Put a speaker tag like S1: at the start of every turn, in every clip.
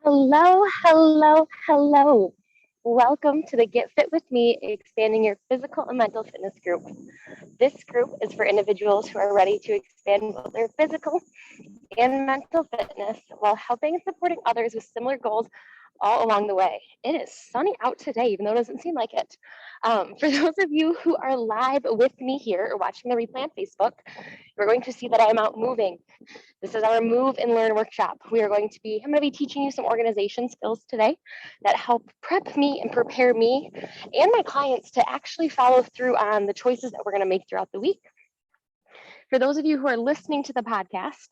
S1: Hello, hello, hello. Welcome to the Get Fit with Me, expanding your physical and mental fitness group. This group is for individuals who are ready to expand both their physical and mental fitness while helping and supporting others with similar goals all along the way. It is sunny out today, even though it doesn't seem like it. For those of you who are live with me here or watching the replay on Facebook, you're going to see that I am out moving. This is our Move and Learn workshop. I'm going to be teaching you some organization skills today that help prep me and prepare me and my clients to actually follow through on the choices that we're going to make throughout the week. For those of you who are listening to the podcast,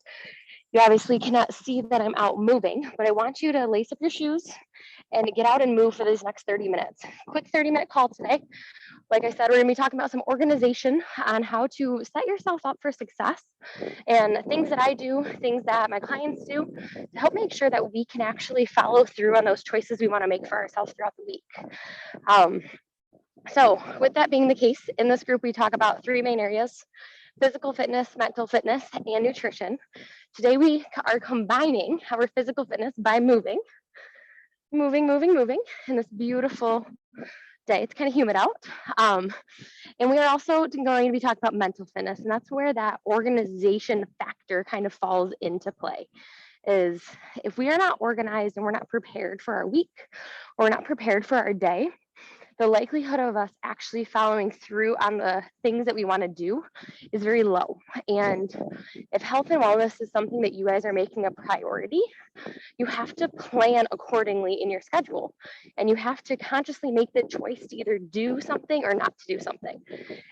S1: you obviously cannot see that I'm out moving, but I want you to lace up your shoes and get out and move for these next 30 minutes. Quick 30-minute call today. Like I said, we're going to be talking about some organization on how to set yourself up for success and things that I do, things that my clients do to help make sure that we can actually follow through on those choices we want to make for ourselves throughout the week. So with that being the case, in this group, we talk about three main areas: physical fitness, mental fitness, and nutrition. Today, we are combining our physical fitness by moving in this beautiful day. It's kind of humid out. And we are also going to be talking about mental fitness, and that's where that organization factor kind of falls into play. Is if we are not organized and we're not prepared for our week or we're not prepared for our day, the likelihood of us actually following through on the things that we want to do is very low. And if health and wellness is something that you guys are making a priority, you have to plan accordingly in your schedule. And you have to consciously make the choice to either do something or not to do something.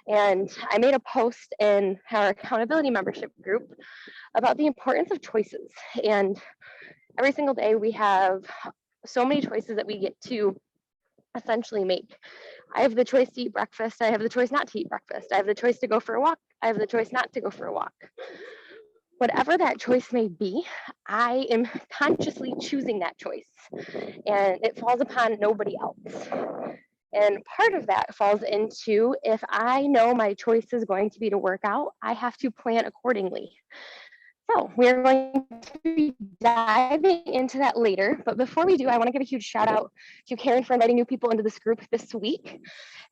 S1: And I made a post in our accountability membership group about the importance of choices. And every single day we have so many choices that we get to essentially make. I have the choice to eat breakfast. I have the choice not to eat breakfast. I have the choice to go for a walk. I have the choice not to go for a walk. Whatever that choice may be, I am consciously choosing that choice, and it falls upon nobody else. And part of that falls into, if I know my choice is going to be to work out, I have to plan accordingly. So we are going to be diving into that later. But before we do, I want to give a huge shout out to Karen for inviting new people into this group this week.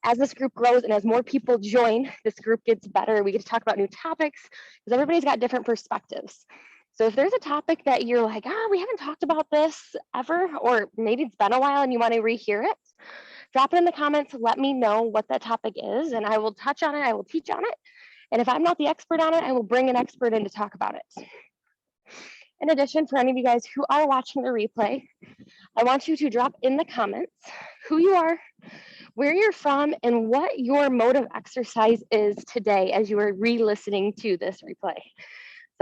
S1: As this group grows and as more people join, this group gets better. We get to talk about new topics because everybody's got different perspectives. So if there's a topic that you're like, we haven't talked about this ever, or maybe it's been a while and you want to rehear it, drop it in the comments. Let me know what that topic is, and I will touch on it. I will teach on it. And if I'm not the expert on it, I will bring an expert in to talk about it. In addition, for any of you guys who are watching the replay, I want you to drop in the comments who you are, where you're from, and what your mode of exercise is today as you are re-listening to this replay.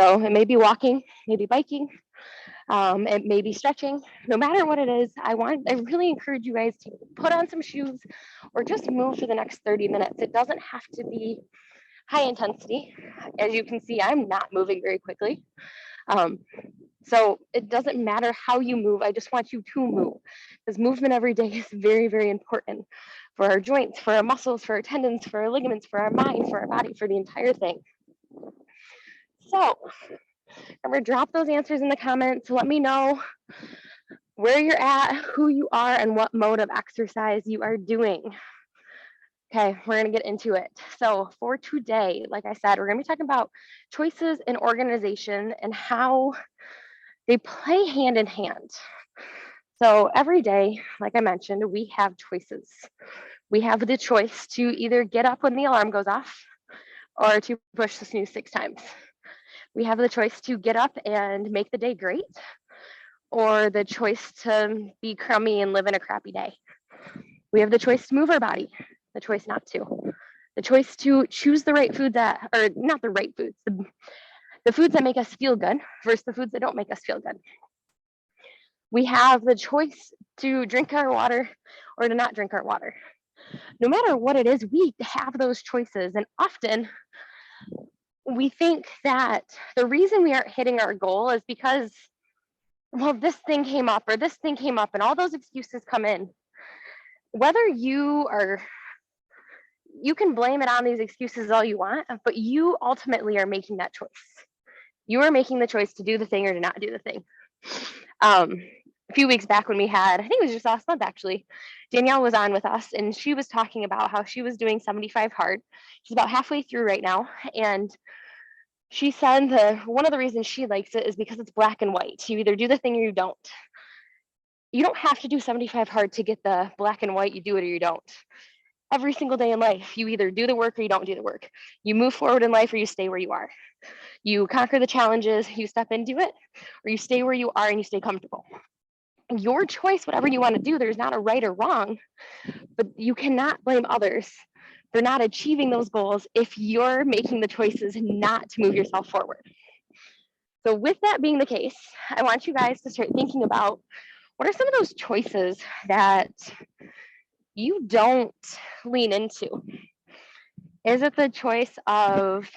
S1: So it may be walking, maybe biking, it may be stretching. No matter what it is, I really encourage you guys to put on some shoes or just move for the next 30 minutes. It doesn't have to be high intensity. As you can see, I'm not moving very quickly. So it doesn't matter how you move. I just want you to move, because movement every day is very, very important for our joints, for our muscles, for our tendons, for our ligaments, for our mind, for our body, for the entire thing. So remember, drop those answers in the comments. Let me know where you're at, who you are, and what mode of exercise you are doing. Okay, we're going to get into it. So for today, like I said, we're going to be talking about choices in organization and how they play hand in hand. So every day, like I mentioned, we have choices. We have the choice to either get up when the alarm goes off or to push the snooze 6 times. We have the choice to get up and make the day great, or the choice to be crummy and live in a crappy day. We have the choice to move our body, the choice not to. The choice to choose the right food or not the right foods, the foods that make us feel good versus the foods that don't make us feel good. We have the choice to drink our water or to not drink our water. No matter what it is, we have those choices. And often we think that the reason we aren't hitting our goal is because, well, this thing came up or this thing came up, and all those excuses come in. Whether you can blame it on these excuses all you want, but you ultimately are making that choice. You are making the choice to do the thing or to not do the thing. a few weeks back when we had, I think it was just last month actually, Danielle was on with us and she was talking about how she was doing 75 hard. She's about halfway through right now. And she said one of the reasons she likes it is because it's black and white. You either do the thing or you don't. You don't have to do 75 hard to get the black and white, you do it or you don't. Every single day in life, you either do the work or you don't do the work. You move forward in life or you stay where you are. You conquer the challenges, you step into it, or you stay where you are and you stay comfortable. Your choice, whatever you want to do, there's not a right or wrong, but you cannot blame others for not achieving those goals if you're making the choices not to move yourself forward. So, with that being the case, I want you guys to start thinking about what are some of those choices that you don't lean into? Is it the choice of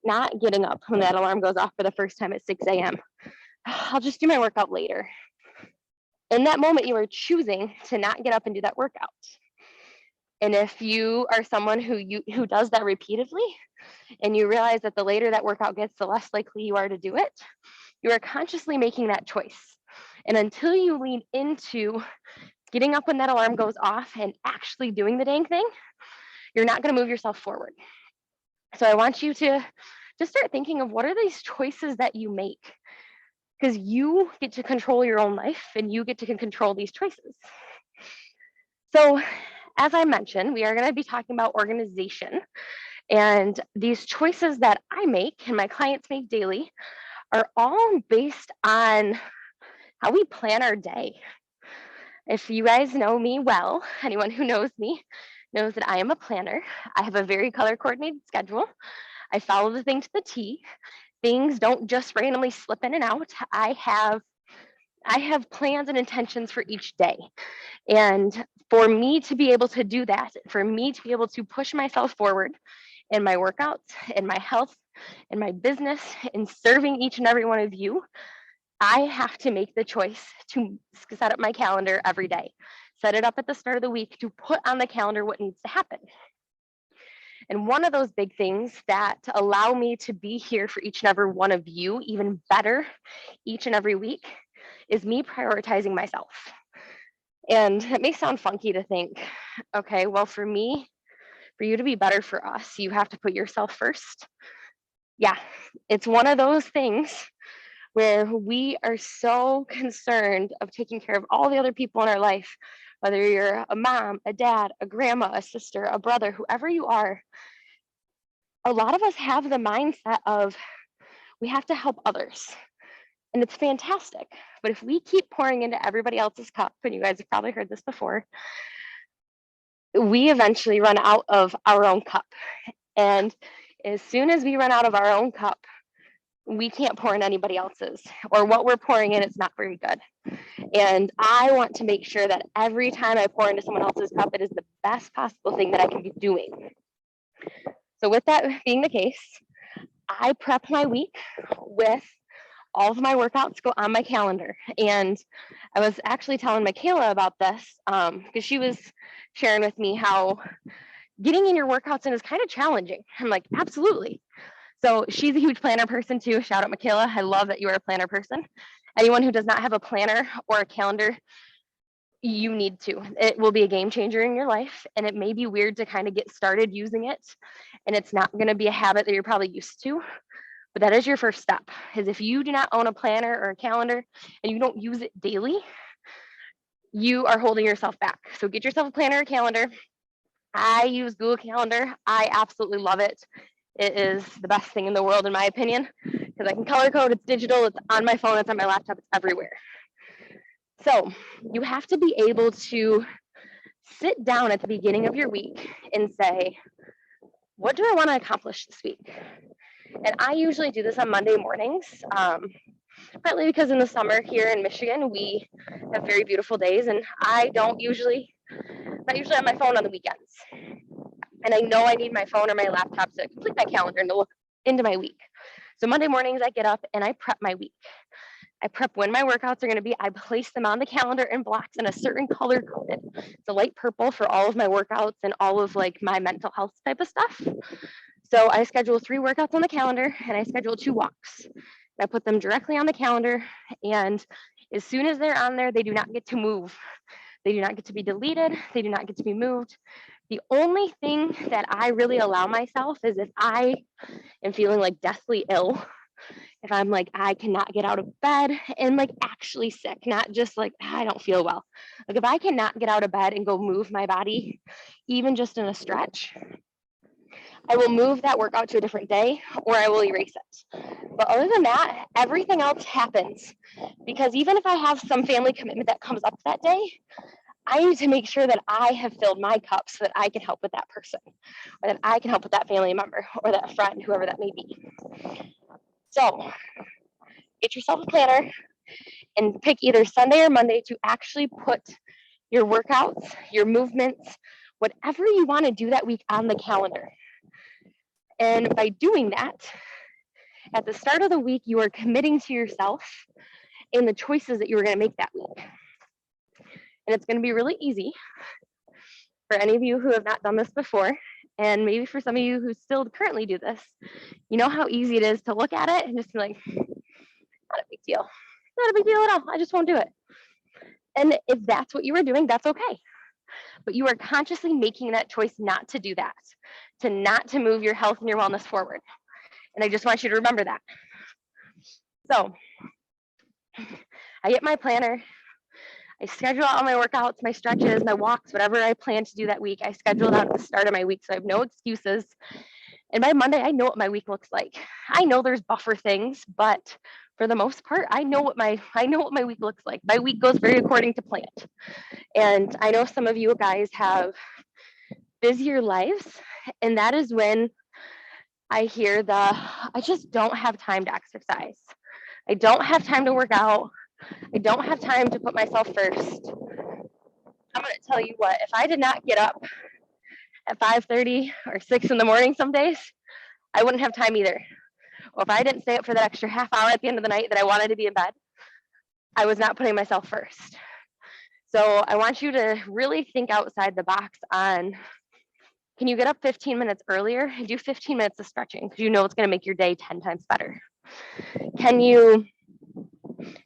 S1: not getting up when that alarm goes off for the first time at 6 a.m.? I'll just do my workout later. In that moment, you are choosing to not get up and do that workout. And if you are someone who does that repeatedly, and you realize that the later that workout gets, the less likely you are to do it, you are consciously making that choice. And until you lean into getting up when that alarm goes off and actually doing the dang thing, you're not going to move yourself forward. So I want you to just start thinking of what are these choices that you make, because you get to control your own life and you get to control these choices. So as I mentioned, we are going to be talking about organization, and these choices that I make and my clients make daily are all based on how we plan our day. If you guys know me well, anyone who knows me knows that I am a planner. I have a very color coordinated schedule. I follow the thing to the T. Things don't just randomly slip in and out. I have plans and intentions for each day. And for me to be able to do that, for me to be able to push myself forward in my workouts, in my health, in my business, in serving each and every one of you, I have to make the choice to set up my calendar every day, set it up at the start of the week to put on the calendar what needs to happen. And one of those big things that allow me to be here for each and every one of you even better each and every week is me prioritizing myself. And it may sound funky to think, okay, well, for me, for you to be better for us, you have to put yourself first. Yeah, it's one of those things where we are so concerned of taking care of all the other people in our life, whether you're a mom, a dad, a grandma, a sister, a brother, whoever you are. A lot of us have the mindset of we have to help others. And it's fantastic. But if we keep pouring into everybody else's cup, and you guys have probably heard this before, we eventually run out of our own cup. And as soon as we run out of our own cup, we can't pour in anybody else's, or what we're pouring in, it's not very good. And I want to make sure that every time I pour into someone else's cup, it is the best possible thing that I can be doing. So with that being the case, I prep my week with all of my workouts go on my calendar. And I was actually telling Michaela about this because she was sharing with me how getting in your workouts in is kind of challenging. I'm like, absolutely. So she's a huge planner person too. Shout out, Michaela. I love that you are a planner person. Anyone who does not have a planner or a calendar, you need to. It will be a game changer in your life. And it may be weird to kind of get started using it. And it's not going to be a habit that you're probably used to. But that is your first step, is if you do not own a planner or a calendar and you don't use it daily, you are holding yourself back. So get yourself a planner or calendar. I use Google Calendar. I absolutely love it. It is the best thing in the world, in my opinion, because I can color code, it's digital, it's on my phone, it's on my laptop, it's everywhere. So you have to be able to sit down at the beginning of your week and say, what do I want to accomplish this week? And I usually do this on Monday mornings, partly because in the summer here in Michigan, we have very beautiful days, and I'm not usually on my phone on the weekends. And I know I need my phone or my laptop to complete my calendar and to look into my week. So Monday mornings, I get up and I prep my week. I prep when my workouts are going to be. I place them on the calendar in blocks in a certain color coded. It's a light purple for all of my workouts and all of like my mental health type of stuff. So I schedule 3 workouts on the calendar and I schedule 2 walks. I put them directly on the calendar, and As soon as they're on there, they do not get to move. They do not get to be deleted. They do not get to be moved. The only thing that I really allow myself is if I am feeling like deathly ill, if I'm like, I cannot get out of bed and like actually sick, not just like, I don't feel well. Like if I cannot get out of bed and go move my body, even just in a stretch, I will move that workout to a different day or I will erase it. But other than that, everything else happens because even if I have some family commitment that comes up that day, I need to make sure that I have filled my cup so that I can help with that person or that I can help with that family member or that friend, whoever that may be. So get yourself a planner and pick either Sunday or Monday to actually put your workouts, your movements, whatever you want to do that week on the calendar. And by doing that, at the start of the week, you are committing to yourself in the choices that you are going to make that week. And it's going to be really easy for any of you who have not done this before, and maybe for some of you who still currently do this. You know how easy it is to look at it and just be like, not a big deal. Not a big deal at all. I just won't do it. And if that's what you were doing, that's okay. But you are consciously making that choice not to do that, to not to move your health and your wellness forward. And I just want you to remember that. So I get my planner. I schedule out all my workouts, my stretches, my walks, whatever I plan to do that week. I schedule it out at the start of my week so I have no excuses. And by Monday, I know what my week looks like. I know there's buffer things, but for the most part, I know what my week looks like. My week goes very according to plan. And I know some of you guys have busier lives, and that is when I hear I just don't have time to exercise. I don't have time to work out. I don't have time to put myself first. I'm going to tell you what, if I did not get up at 5:30 or 6 in the morning some days, I wouldn't have time either. Or if I didn't stay up for that extra half hour at the end of the night that I wanted to be in bed, I was not putting myself first. So I want you to really think outside the box on, can you get up 15 minutes earlier and do 15 minutes of stretching because you know it's going to make your day 10 times better? Can you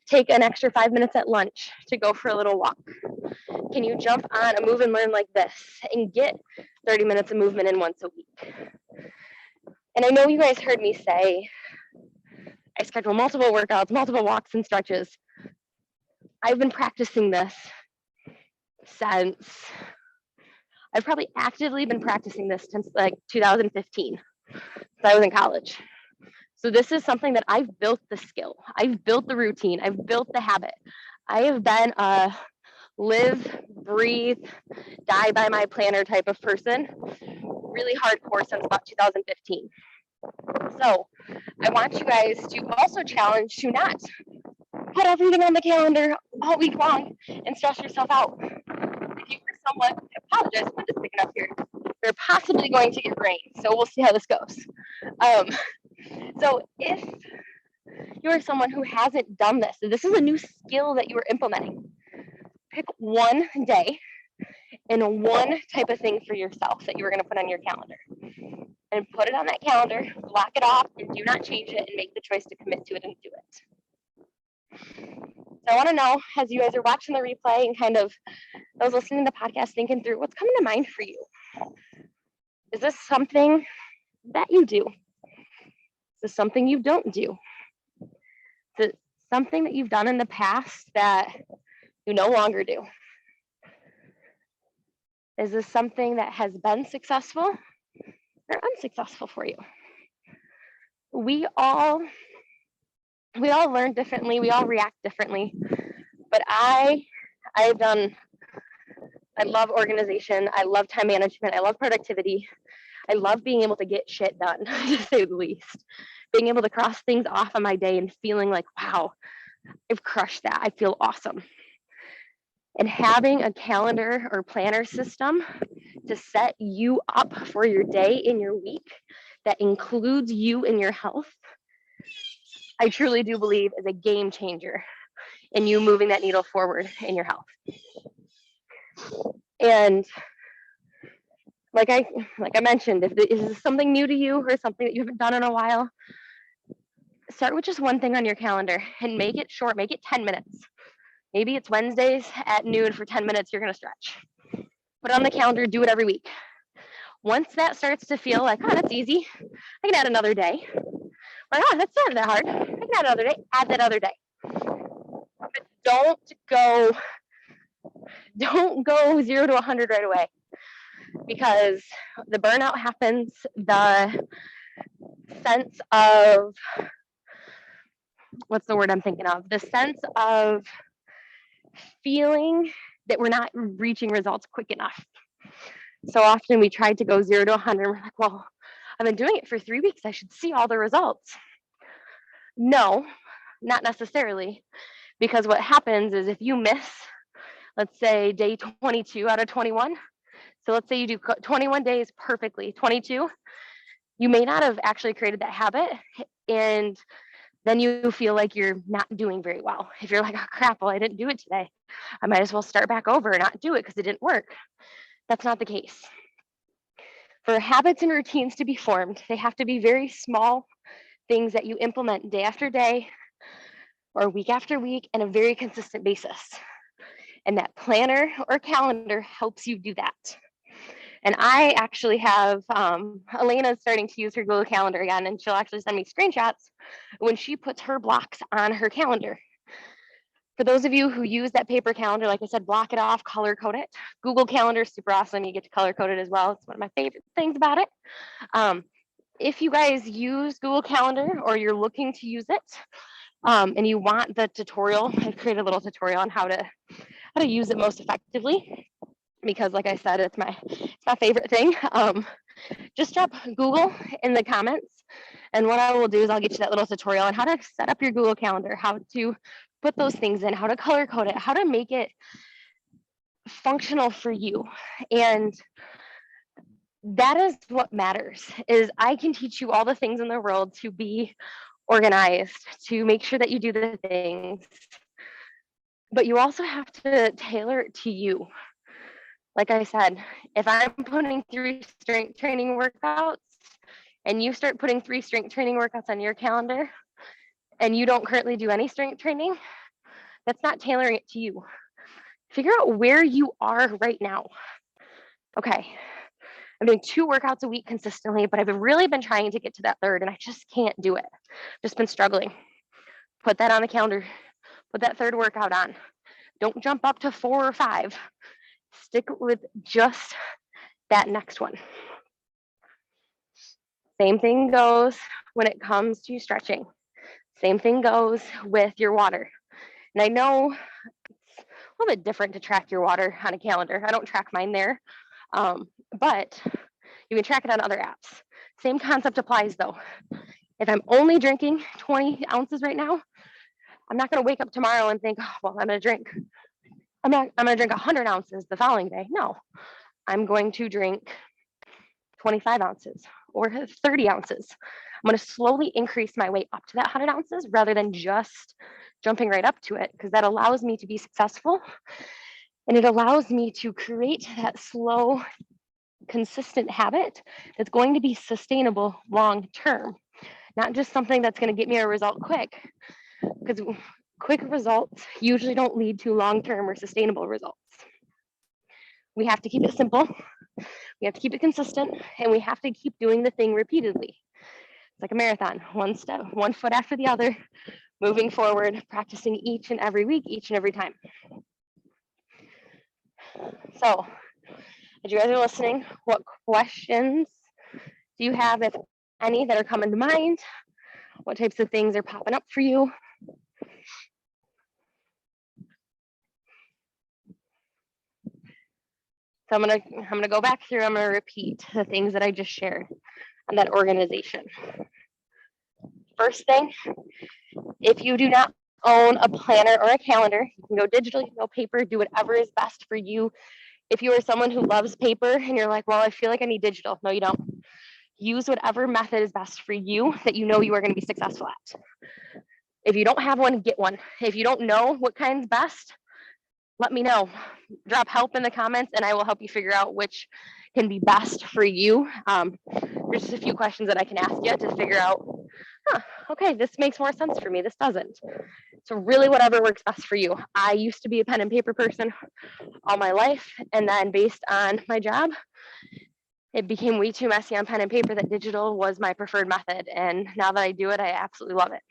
S1: take an extra 5 minutes at lunch to go for a little walk? Can you jump on a move and learn like this and get 30 minutes of movement in once a week? And I know you guys heard me say I schedule multiple workouts, multiple walks and stretches. I've been practicing this since, I've probably actively been practicing this since like 2015, since I was in college. So this is something that I've built the skill. I've built the routine. I've built the habit. I have been a live, breathe, die by my planner type of person, really hardcore since about 2015. So I want you guys to also challenge to not put everything on the calendar all week long and stress yourself out. If you are someone, I apologize, I'm just picking up here. You're possibly going to get rain, so we'll see how this goes. So if you're someone who hasn't done this, this is a new skill that you are implementing. Pick one day and one type of thing for yourself that you are going to put on your calendar. And put it on that calendar, block it off, and do not change it, and make the choice to commit to it and do it. So I want to know, as you guys are watching the replay and kind of those listening to the podcast thinking through, what's coming to mind for you? Is this something that you do? Is this something you don't do? Is it something that you've done in the past that you no longer do? Is this something that has been successful or unsuccessful for you? We all learn differently. We all react differently. But I love organization. I love time management. I love productivity. I love being able to get shit done, to say the least. Being able to cross things off on my day and feeling like, wow, I've crushed that. I feel awesome. And having a calendar or planner system to set you up for your day and your week that includes you and your health, I truly do believe is a game changer in you moving that needle forward in your health. And like I mentioned, if this is something new to you or something that you haven't done in a while, start with just one thing on your calendar and make it short, make it 10 minutes. Maybe it's Wednesdays at noon for 10 minutes, you're going to stretch. Put it on the calendar, do it every week. Once that starts to feel like, oh, that's easy, I can add another day. Or, oh, that's not that hard, I can add another day, add that other day. But don't go 0 to 100 right away, because the burnout happens, the sense of, what's the word I'm thinking of? The sense of feeling that we're not reaching results quick enough. So often we try to go 0 to 100. We're like, well, I've been doing it for 3 weeks. I should see all the results. No, not necessarily. Because what happens is if you miss, let's say day 22 out of 21. So let's say you do 21 days perfectly, 22, you may not have actually created that habit. And then you feel like you're not doing very well. If you're like, oh crap, well, I didn't do it today, I might as well start back over and not do it because it didn't work. That's not the case. For habits and routines to be formed, they have to be very small things that you implement day after day or week after week in a very consistent basis. And that planner or calendar helps you do that. And I actually have, Elena's starting to use her Google Calendar again, and she'll actually send me screenshots when she puts her blocks on her calendar. For those of you who use that paper calendar, like I said, block it off, color code it. Google Calendar is super awesome. You get to color code it as well. It's one of my favorite things about it. If you guys use Google Calendar or you're looking to use it, and you want the tutorial, I've created a little tutorial on how to use it most effectively, because like I said, it's my favorite thing. Just drop Google in the comments, and what I will do is I'll get you that little tutorial on how to set up your Google Calendar, how to put those things in, how to color code it, how to make it functional for you. And that is what matters, is I can teach you all the things in the world to be organized, to make sure that you do the things, but you also have to tailor it to you. Like I said, if I'm putting 3 strength training workouts and you start putting 3 strength training workouts on your calendar and you don't currently do any strength training, that's not tailoring it to you. Figure out where you are right now. Okay, I'm doing 2 workouts a week consistently, but I've really been trying to get to that 3rd and I just can't do it. Just been struggling. Put that on the calendar. Put that 3rd workout on. Don't jump up to 4 or 5. Stick with just that next one. Same thing goes when it comes to stretching. Same thing goes with your water. And I know it's a little bit different to track your water on a calendar. I don't track mine there, but you can track it on other apps. Same concept applies though. If I'm only drinking 20 ounces right now, I'm not going to wake up tomorrow and think, oh, well, I'm going to drink 100 ounces the following day. No, I'm going to drink 25 ounces or 30 ounces. I'm going to slowly increase my weight up to that 100 ounces rather than just jumping right up to it, because that allows me to be successful and it allows me to create that slow, consistent habit that's going to be sustainable long term, not just something that's going to get me a result quick, because quick results usually don't lead to long-term or sustainable results. We have to keep it simple, we have to keep it consistent, and we have to keep doing the thing repeatedly. It's like a marathon, one step, one foot after the other, moving forward, practicing each and every week, each and every time. So, as you guys are listening, what questions do you have, if any, that are coming to mind? What types of things are popping up for you? So I'm gonna go back through, I'm gonna repeat the things that I just shared on that organization. First thing, if you do not own a planner or a calendar, you can go digital, you can go paper, do whatever is best for you. If you are someone who loves paper and you're like, well, I feel like I need digital. No, you don't. Use whatever method is best for you that you know you are going to be successful at. If you don't have one, get one. If you don't know what kind's best, let me know. Drop help in the comments and I will help you figure out which can be best for you. There's just a few questions that I can ask you to figure out okay, this makes more sense for me. This doesn't. So really whatever works best for you. I used to be a pen and paper person all my life. And then based on my job, it became way too messy on pen and paper that digital was my preferred method. And now that I do it, I absolutely love it.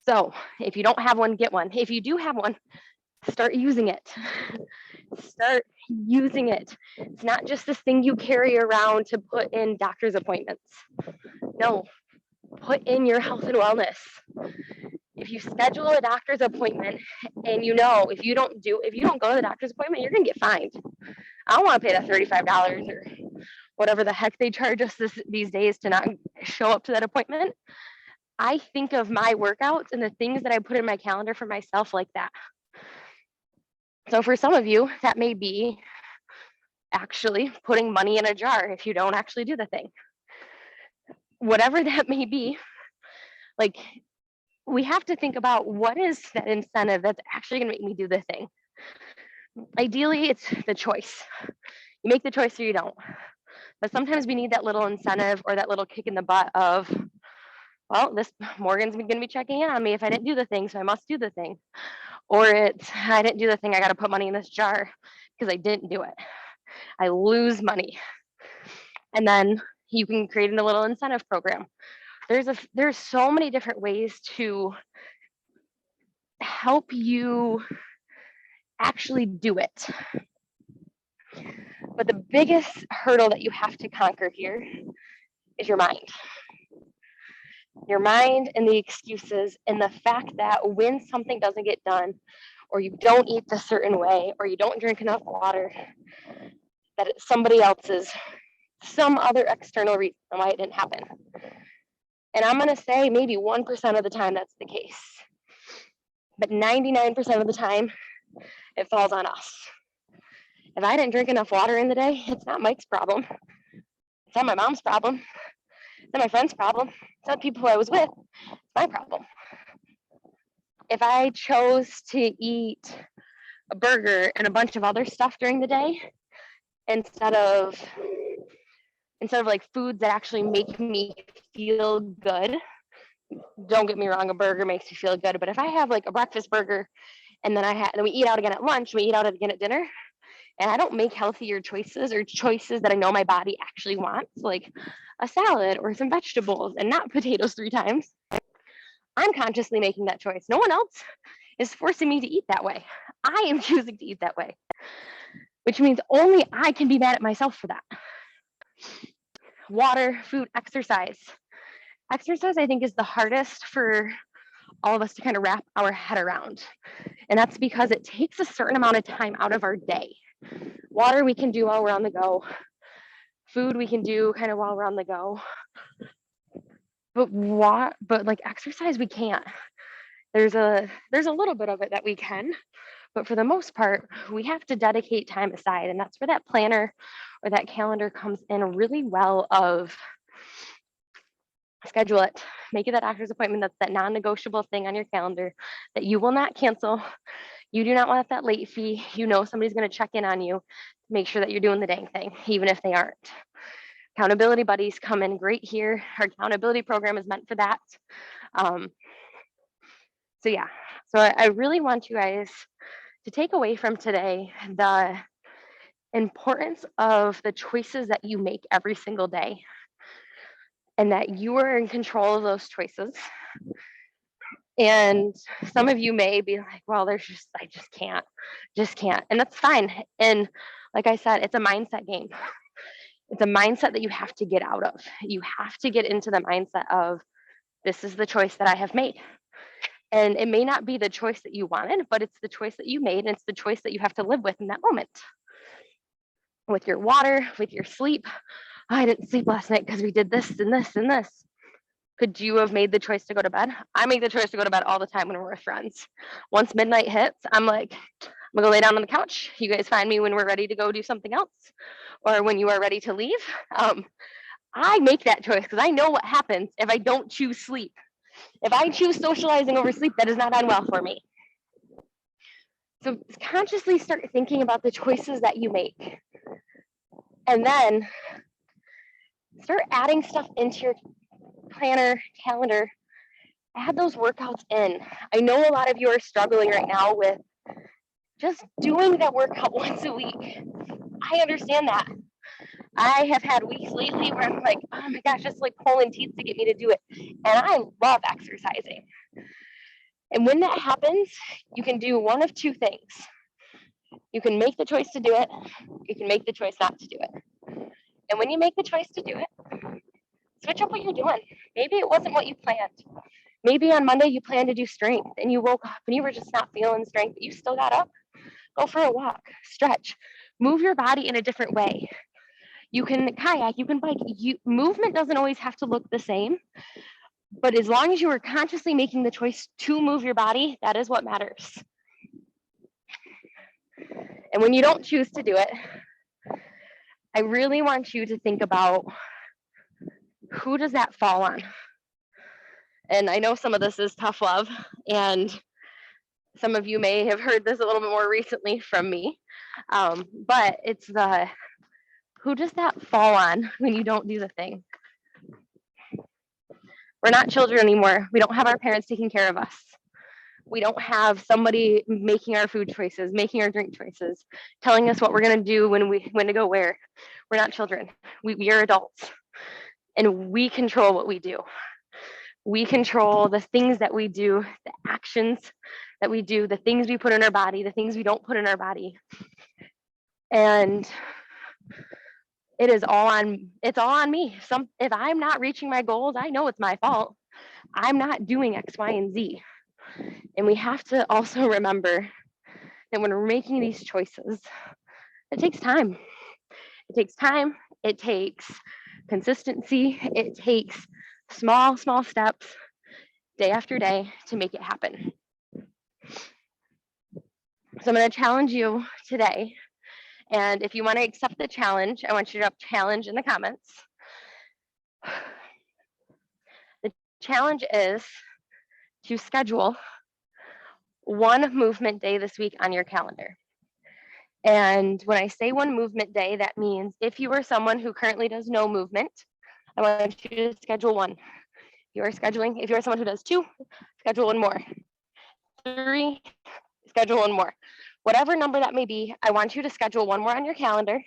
S1: So if you don't have one, get one. If you do have one, start using it. Start using it. It's not just this thing you carry around to put in doctor's appointments. No, put in your health and wellness. If you schedule a doctor's appointment and you know if you don't go to the doctor's appointment, you're gonna get fined. I don't want to pay that $35 or whatever the heck they charge us these days to not show up to that appointment. I think of my workouts and the things that I put in my calendar for myself like that. So for some of you, that may be actually putting money in a jar if you don't actually do the thing. Whatever that may be, like, we have to think about what is that incentive that's actually going to make me do the thing. Ideally, it's the choice. You make the choice or you don't. But sometimes we need that little incentive or that little kick in the butt of, well, this Morgan's going to be checking in on me if I didn't do the thing, so I must do the thing. Or it's, I didn't do the thing, I got to put money in this jar because I didn't do it. I lose money. And then you can create a little incentive program. There's so many different ways to help you actually do it. But the biggest hurdle that you have to conquer here is your mind. Your mind and the excuses and the fact that when something doesn't get done, or you don't eat the certain way, or you don't drink enough water, that it's somebody else's, some other external reason why it didn't happen. And I'm going to say maybe 1% of the time that's the case. But 99% of the time, it falls on us. If I didn't drink enough water in the day, it's not Mike's problem. It's not my mom's problem. It's not my friend's problem. It's not people who I was with. It's my problem. If I chose to eat a burger and a bunch of other stuff during the day, instead of like foods that actually make me feel good, don't get me wrong, a burger makes you feel good. But if I have like a breakfast burger and then we eat out again at lunch, we eat out again at dinner, and I don't make healthier choices or choices that I know my body actually wants, like a salad or some vegetables and not potatoes 3 times, I'm consciously making that choice. No one else is forcing me to eat that way. I am choosing to eat that way, which means only I can be mad at myself for that. Water, food, exercise. Exercise, I think, is the hardest for all of us to kind of wrap our head around. And that's because it takes a certain amount of time out of our day. Water we can do while we're on the go. Food we can do kind of while we're on the go. But like exercise we can't. There's a little bit of it that we can, but for the most part, we have to dedicate time aside. And that's where that planner or that calendar comes in really well of schedule it, make it that doctor's appointment. That's that non-negotiable thing on your calendar that you will not cancel. You do not want that late fee. You know somebody's going to check in on you, make sure that you're doing the dang thing, even if they aren't. Accountability buddies come in great here. Our accountability program is meant for that. So yeah, so I really want you guys to take away from today the importance of the choices that you make every single day, and that you are in control of those choices. And some of you may be like, well, I just can't. And that's fine. And like I said, it's a mindset game. It's a mindset that you have to get out of. You have to get into the mindset of, this is the choice that I have made. And it may not be the choice that you wanted, but it's the choice that you made. And it's the choice that you have to live with in that moment. With your water, with your sleep. Oh, I didn't sleep last night because we did this and this and this. Could you have made the choice to go to bed? I make the choice to go to bed all the time when we're with friends. Once midnight hits, I'm like, I'm gonna lay down on the couch. You guys find me when we're ready to go do something else, or when you are ready to leave. I make that choice because I know what happens if I don't choose sleep. If I choose socializing over sleep, that does not end well for me. So consciously start thinking about the choices that you make. And then start adding stuff into your planner, calendar, add those workouts in. I know a lot of you are struggling right now with just doing that workout once a week. I understand that. I have had weeks lately where I'm like, oh my gosh, just like pulling teeth to get me to do it. And I love exercising. And when that happens, you can do one of two things. You can make the choice to do it. You can make the choice not to do it. And when you make the choice to do it, switch up what you're doing. Maybe it wasn't what you planned. Maybe on Monday you planned to do strength and you woke up and you were just not feeling strength, but you still got up. Go for a walk, stretch, move your body in a different way. You can kayak, you can bike. Movement doesn't always have to look the same, but as long as you are consciously making the choice to move your body, that is what matters. And when you don't choose to do it, I really want you to think about, who does that fall on? And I know some of this is tough love, and some of you may have heard this a little bit more recently from me, but it's the, who does that fall on when you don't do the thing? We're not children anymore. We don't have our parents taking care of us. We don't have somebody making our food choices, making our drink choices, telling us what we're going to do when to go where. We're not children. We are adults, and we control what we do. We control the things that we do, the actions that we do, the things we put in our body, the things we don't put in our body. And it's all on me. If I'm not reaching my goals, I know it's my fault. I'm not doing X, Y, and Z. And we have to also remember that when we're making these choices, it takes time. It takes time. It takes consistency. It takes small steps, day after day, to make it happen. So I'm going to challenge you today. And if you want to accept the challenge, I want you to drop challenge in the comments. The challenge is to schedule one movement day this week on your calendar. And when I say one movement day, that means if you are someone who currently does no movement, I want you to schedule one. If you are someone who does 2, schedule 1 more. 3, schedule 1 more. Whatever number that may be, I want you to schedule 1 more on your calendar,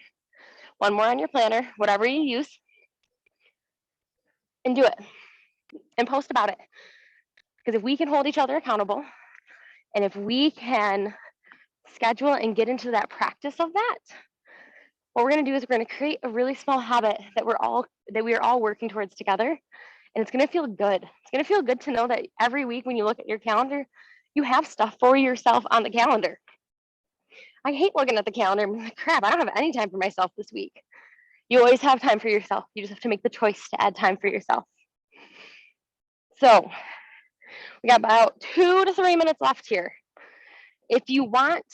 S1: 1 more on your planner, whatever you use, and do it. And post about it. Because if we can hold each other accountable, and if we can schedule and get into that practice of that, what we're going to do is we're going to create a really small habit that we are all working towards together, and it's going to feel good. It's going to feel good to know that every week when you look at your calendar, you have stuff for yourself on the calendar. I hate looking at the calendar and being like, crap, I don't have any time for myself this week. You always have time for yourself. You just have to make the choice to add time for yourself. So we got about 2 to 3 minutes left here. If you want,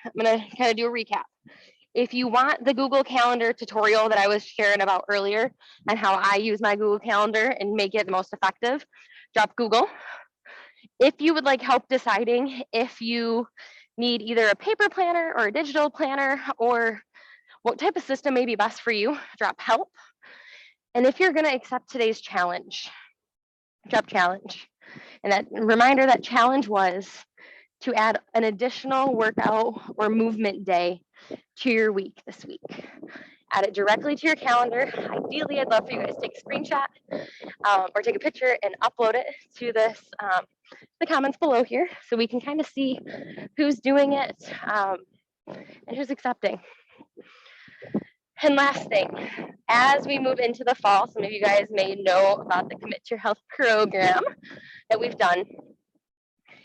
S1: I'm going to kind of do a recap. If you want the Google Calendar tutorial that I was sharing about earlier on how I use my Google Calendar and make it the most effective, drop Google. If you would like help deciding if you need either a paper planner or a digital planner, or what type of system may be best for you, drop help. And if you're going to accept today's challenge, drop challenge. And that reminder, that challenge was to add an additional workout or movement day to your week this week. Add it directly to your calendar. Ideally, I'd love for you guys to take a screenshot or take a picture and upload it to this the comments below here, so we can kind of see who's doing it and who's accepting. And last thing, as we move into the fall, some of you guys may know about the Commit to Your Health program that we've done.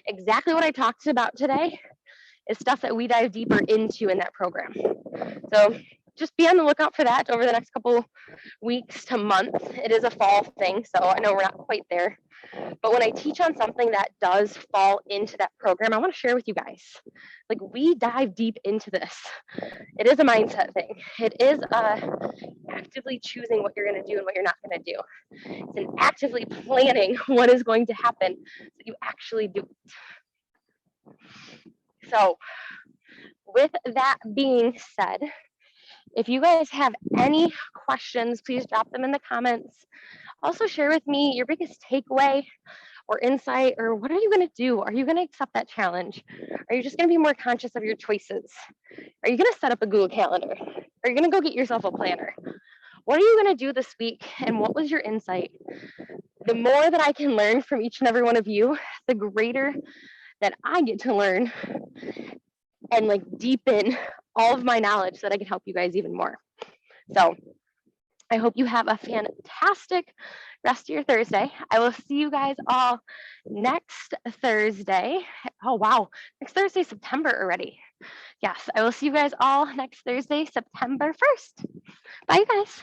S1: Exactly what I talked about today is stuff that we dive deeper into in that program. So just be on the lookout for that over the next couple weeks to months. It is a fall thing, so I know we're not quite there. But when I teach on something that does fall into that program, I want to share with you guys. Like, we dive deep into this. It is a mindset thing. It is actively choosing what you're going to do and what you're not going to do. It's an actively planning what is going to happen so that you actually do it. So with that being said, if you guys have any questions, please drop them in the comments. Also, share with me your biggest takeaway or insight, or what are you going to do? Are you going to accept that challenge? Are you just going to be more conscious of your choices? Are you going to set up a Google Calendar? Are you going to go get yourself a planner? What are you going to do this week? And what was your insight? The more that I can learn from each and every one of you, the greater that I get to learn and like deepen all of my knowledge so that I can help you guys even more. So I hope you have a fantastic rest of your Thursday. I will see you guys all next Thursday. Oh, wow. Next Thursday, September already. Yes, I will see you guys all next Thursday, September 1st. Bye, you guys.